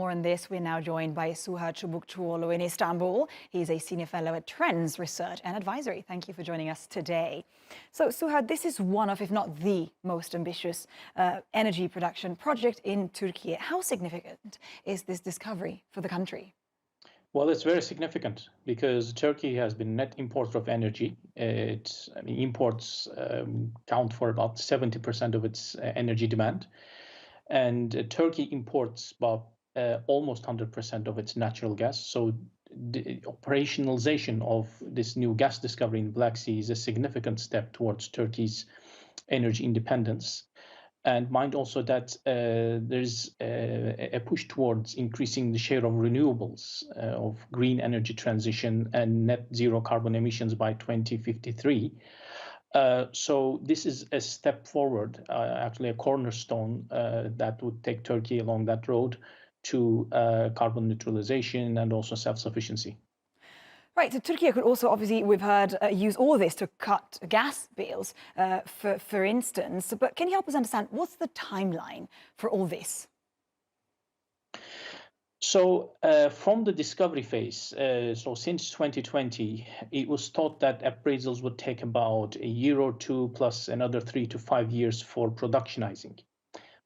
More on this, we're now joined by Serhat in Istanbul. He's a senior fellow at Trends Research and Advisory. Thank you for joining us today. So, Serhat, this is one of, if not the most ambitious energy production project in Turkey. How significant is this discovery for the country? Well, it's very significant because Turkey has been net importer of energy. Imports count for about 70% of its energy demand, and Turkey imports about almost 100% of its natural gas. So the operationalization of this new gas discovery in Black Sea is a significant step towards Turkey's energy independence. And mind also that there's a push towards increasing the share of renewables, of green energy transition and net zero carbon emissions by 2053. So this is a step forward, actually a cornerstone that would take Turkey along that road to carbon neutralization and also self-sufficiency. Right, so Turkey could also, obviously, we've heard, use all this to cut gas bills, for instance. But can you help us understand what's the timeline for all this? So from the discovery phase, so since 2020, it was thought that appraisals would take about a year or two plus another 3 to 5 years for productionizing.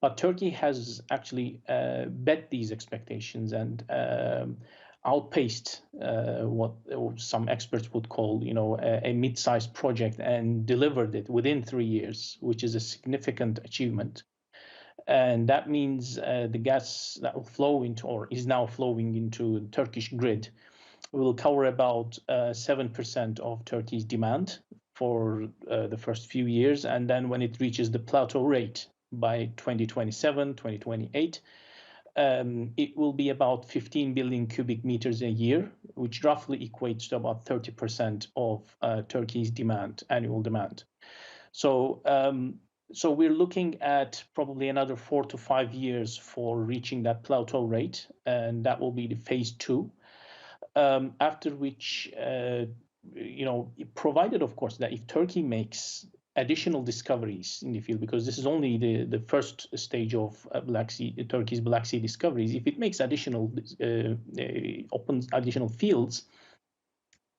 But Turkey has actually bet these expectations and outpaced what some experts would call, a mid-sized project and delivered it within 3 years, which is a significant achievement. And that means the gas that will flow into, or is now flowing into, the Turkish grid will cover about 7% of Turkey's demand for the first few years. And then when it reaches the plateau rate by 2027, 2028, it will be about 15 billion cubic meters a year, which roughly equates to about 30% of Turkey's annual demand. So we're looking at probably another 4 to 5 years for reaching that plateau rate, and that will be the phase two. After which, provided, of course, that if Turkey makes additional discoveries in the field, because this is only the first stage of Turkey's Black Sea discoveries. If it makes opens additional fields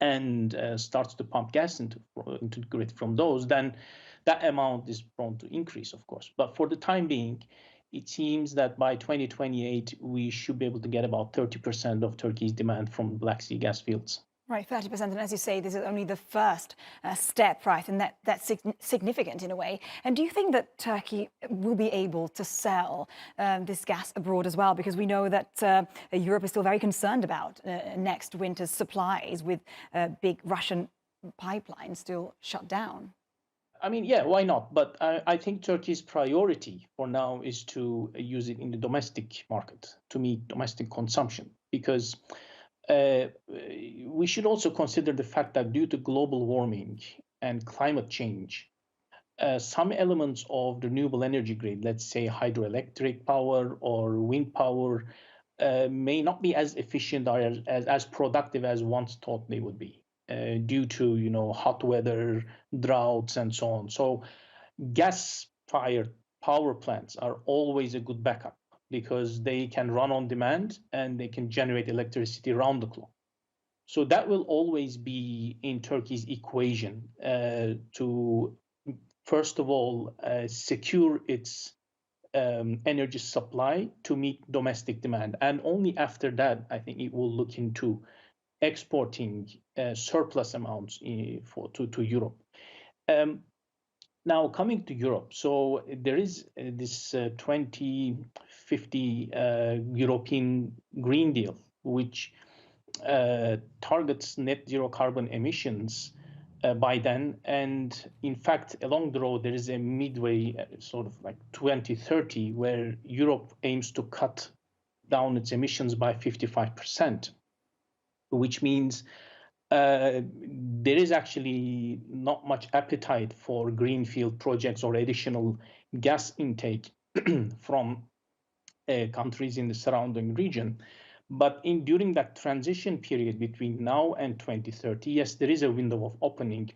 and starts to pump gas into the grid from those, then that amount is prone to increase, of course. But for the time being, it seems that by 2028, we should be able to get about 30% of Turkey's demand from Black Sea gas fields. Right, 30%. And as you say, this is only the first step, right? And that's significant in a way. And do you think that Turkey will be able to sell this gas abroad as well? Because we know that Europe is still very concerned about next winter's supplies with big Russian pipelines still shut down. I mean, yeah, why not? But I think Turkey's priority for now is to use it in the domestic market to meet domestic consumption, because we should also consider the fact that due to global warming and climate change, some elements of the renewable energy grid, let's say hydroelectric power or wind power, may not be as efficient or as productive as once thought they would be. Due to hot weather, droughts, and so on. So gas-fired power plants are always a good backup because they can run on demand and they can generate electricity around the clock. So that will always be in Turkey's equation to, first of all, secure its energy supply to meet domestic demand. And only after that, I think it will look into exporting surplus amounts to Europe. Now, coming to Europe, so there is this 2050 European Green Deal, which targets net zero carbon emissions by then. And in fact, along the road, there is a midway, sort of like 2030, where Europe aims to cut down its emissions by 55%. Which means there is actually not much appetite for greenfield projects or additional gas intake from countries in the surrounding region. But during that transition period between now and 2030, yes, there is a window of opening